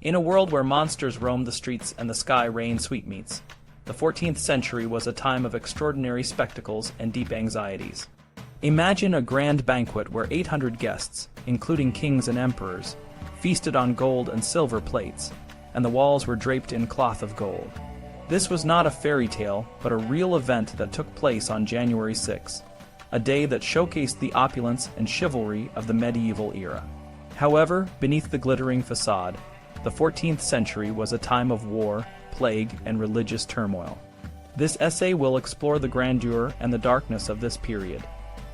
In a world where monsters roamed the streets and the sky rained sweetmeats, the 14th century was a time of extraordinary spectacles and deep anxieties. Imagine a grand banquet where 800 guests, including kings and emperors, feasted on gold and silver plates, and the walls were draped in cloth of gold. This was not a fairy tale, but a real event that took place on January 6, a day that showcased the opulence and chivalry of the medieval era. However, beneath the glittering facade, the 14th century was a time of war, plague, and religious turmoil. This essay will explore the grandeur and the darkness of this period,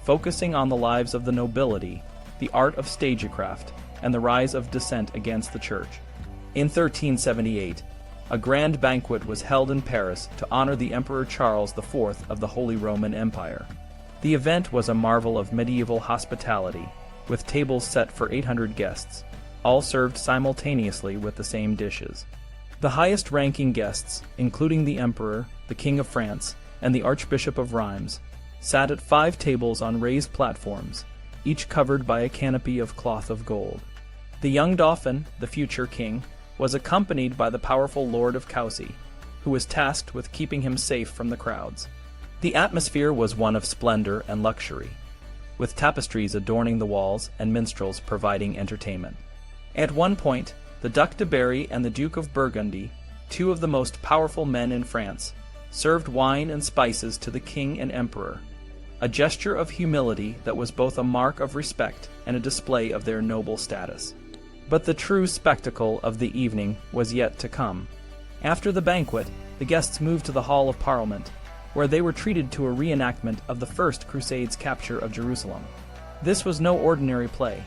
focusing on the lives of the nobility, the art of stagecraft, and the rise of dissent against the church. In 1378, a grand banquet was held in Paris to honor the Emperor Charles IV of the Holy Roman Empire. The event was a marvel of medieval hospitality, with tables set for 800 guests, all served simultaneously with the same dishes. The highest-ranking guests, including the Emperor, the King of France, and the Archbishop of Reims, sat at 5 tables on raised platforms, each covered by a canopy of cloth of gold. The young Dauphin, the future king, was accompanied by the powerful Lord of Coucy, who was tasked with keeping him safe from the crowds. The atmosphere was one of splendor and luxury, with tapestries adorning the walls and minstrels providing entertainment. At one point, the Duc de Berry and the Duke of Burgundy, 2 of the most powerful men in France, served wine and spices to the king and emperor, a gesture of humility that was both a mark of respect and a display of their noble status. But the true spectacle of the evening was yet to come. After the banquet, the guests moved to the Hall of Parliament, where they were treated to a reenactment of the First Crusade's capture of Jerusalem. This was no ordinary play.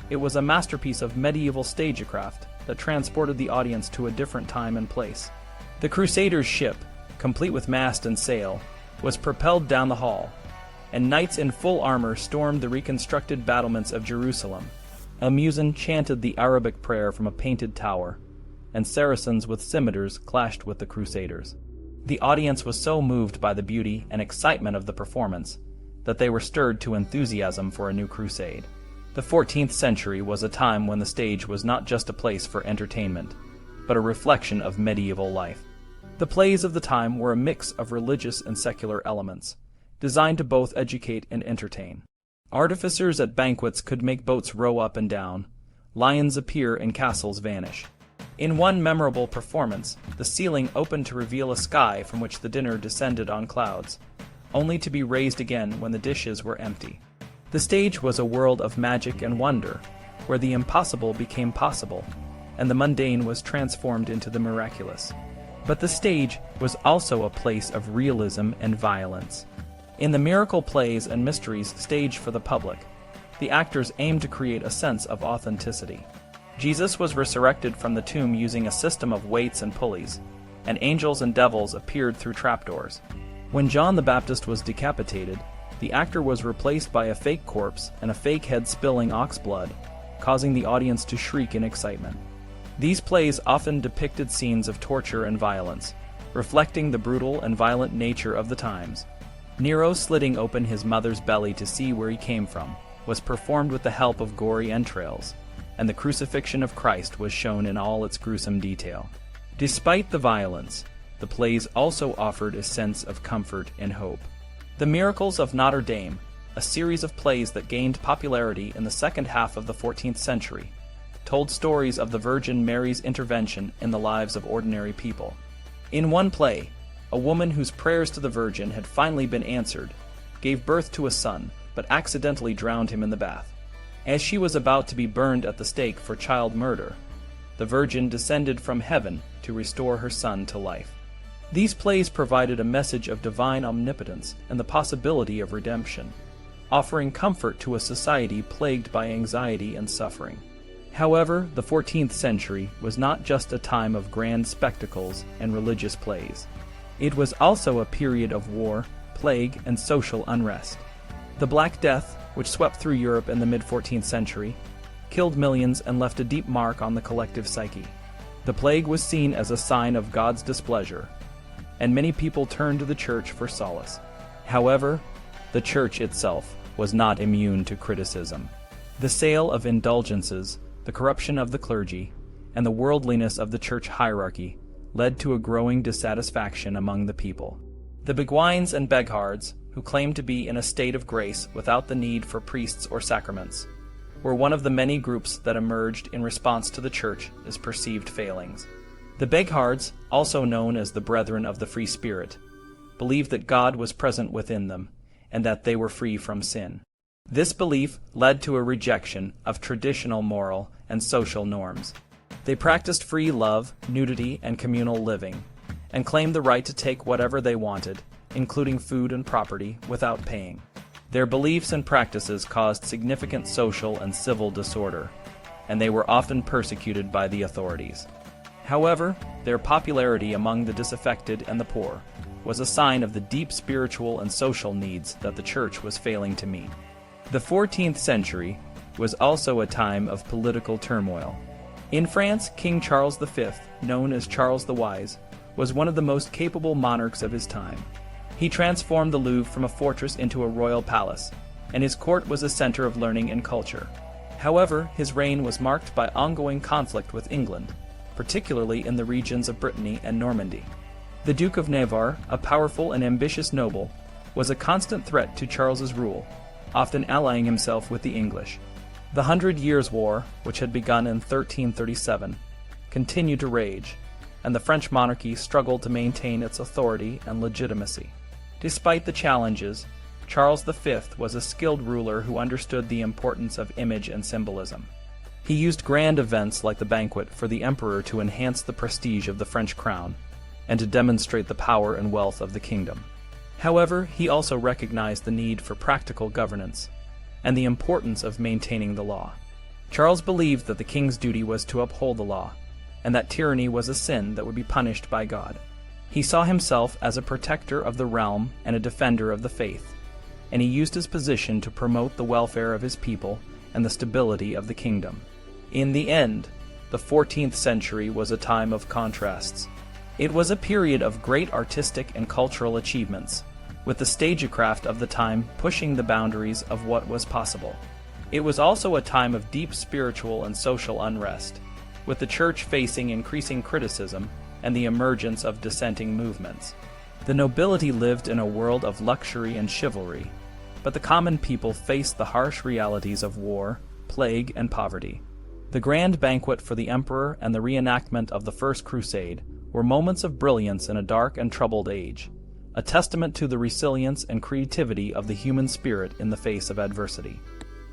It was a masterpiece of medieval stagecraft that transported the audience to a different time and place. The Crusaders' ship, complete with mast and sail, was propelled down the hall, and knights in full armor stormed the reconstructed battlements of Jerusalem. A muezzin chanted the Arabic prayer from a painted tower, and Saracens with scimitars clashed with the Crusaders. The audience was so moved by the beauty and excitement of the performance that they were stirred to enthusiasm for a new crusade. The 14th century was a time when the stage was not just a place for entertainment, but a reflection of medieval life. The plays of the time were a mix of religious and secular elements, designed to both educate and entertain. Artificers at banquets could make boats row up and down, lions appear and castles vanish. In one memorable performance, the ceiling opened to reveal a sky from which the dinner descended on clouds, only to be raised again when the dishes were empty. The stage was a world of magic and wonder, where the impossible became possible, and the mundane was transformed into the miraculous. But the stage was also a place of realism and violence. In the miracle plays and mysteries staged for the public, the actors aimed to create a sense of authenticity. Jesus was resurrected from the tomb using a system of weights and pulleys, and angels and devils appeared through trapdoors. When John the Baptist was decapitated, the actor was replaced by a fake corpse and a fake head spilling ox blood, causing the audience to shriek in excitement. These plays often depicted scenes of torture and violence, reflecting the brutal and violent nature of the times. Nero slitting open his mother's belly to see where he came from was performed with the help of gory entrails, and the crucifixion of Christ was shown in all its gruesome detail. Despite the violence, the plays also offered a sense of comfort and hope. The Miracles of Notre Dame, a series of plays that gained popularity in the second half of the 14th century, told stories of the Virgin Mary's intervention in the lives of ordinary people. In one play, a woman whose prayers to the Virgin had finally been answered gave birth to a son, but accidentally drowned him in the bath. As she was about to be burned at the stake for child murder, the Virgin descended from heaven to restore her son to life. These plays provided a message of divine omnipotence and the possibility of redemption, offering comfort to a society plagued by anxiety and suffering. However, the 14th century was not just a time of grand spectacles and religious plays. It was also a period of war, plague, and social unrest. The Black Death, which swept through Europe in the mid-14th century, killed millions and left a deep mark on the collective psyche. The plague was seen as a sign of God's displeasure, and many people turned to the church for solace. However, the church itself was not immune to criticism. The sale of indulgences, the corruption of the clergy, and the worldliness of the church hierarchy led to a growing dissatisfaction among the people. The beguines and beghards, who claimed to be in a state of grace without the need for priests or sacraments, were one of the many groups that emerged in response to the church's perceived failings. The beghards, also known as the Brethren of the Free Spirit, believed that God was present within them and that they were free from sin. This belief led to a rejection of traditional moral and social norms. They practiced free love, nudity, and communal living, and claimed the right to take whatever they wanted, including food and property, without paying. Their beliefs and practices caused significant social and civil disorder, and they were often persecuted by the authorities. However, their popularity among the disaffected and the poor was a sign of the deep spiritual and social needs that the church was failing to meet. The 14th century was also a time of political turmoil. In France, King Charles V, known as Charles the Wise, was one of the most capable monarchs of his time. He transformed the Louvre from a fortress into a royal palace, and his court was a center of learning and culture. However, his reign was marked by ongoing conflict with England, particularly in the regions of Brittany and Normandy. The Duke of Navarre, a powerful and ambitious noble, was a constant threat to Charles's rule, often allying himself with the English. The 100 Years' War, which had begun in 1337, continued to rage, and the French monarchy struggled to maintain its authority and legitimacy. Despite the challenges, Charles V was a skilled ruler who understood the importance of image and symbolism. He used grand events like the banquet for the emperor to enhance the prestige of the French crown and to demonstrate the power and wealth of the kingdom. However, he also recognized the need for practical governance and the importance of maintaining the law. Charles believed that the king's duty was to uphold the law, and that tyranny was a sin that would be punished by God. He saw himself as a protector of the realm and a defender of the faith, and he used his position to promote the welfare of his people and the stability of the kingdom. In the end, the 14th century was a time of contrasts. It was a period of great artistic and cultural achievements, with the stagecraft of the time pushing the boundaries of what was possible. It was also a time of deep spiritual and social unrest, with the church facing increasing criticism and the emergence of dissenting movements. The nobility lived in a world of luxury and chivalry, but the common people faced the harsh realities of war, plague, and poverty. The grand banquet for the emperor and the reenactment of the First Crusade were moments of brilliance in a dark and troubled age, a testament to the resilience and creativity of the human spirit in the face of adversity.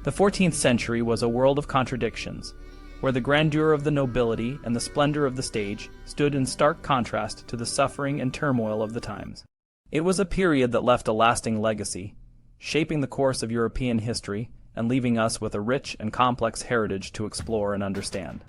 The 14th century was a world of contradictions, where the grandeur of the nobility and the splendor of the stage stood in stark contrast to the suffering and turmoil of the times. It was a period that left a lasting legacy, shaping the course of European history and leaving us with a rich and complex heritage to explore and understand.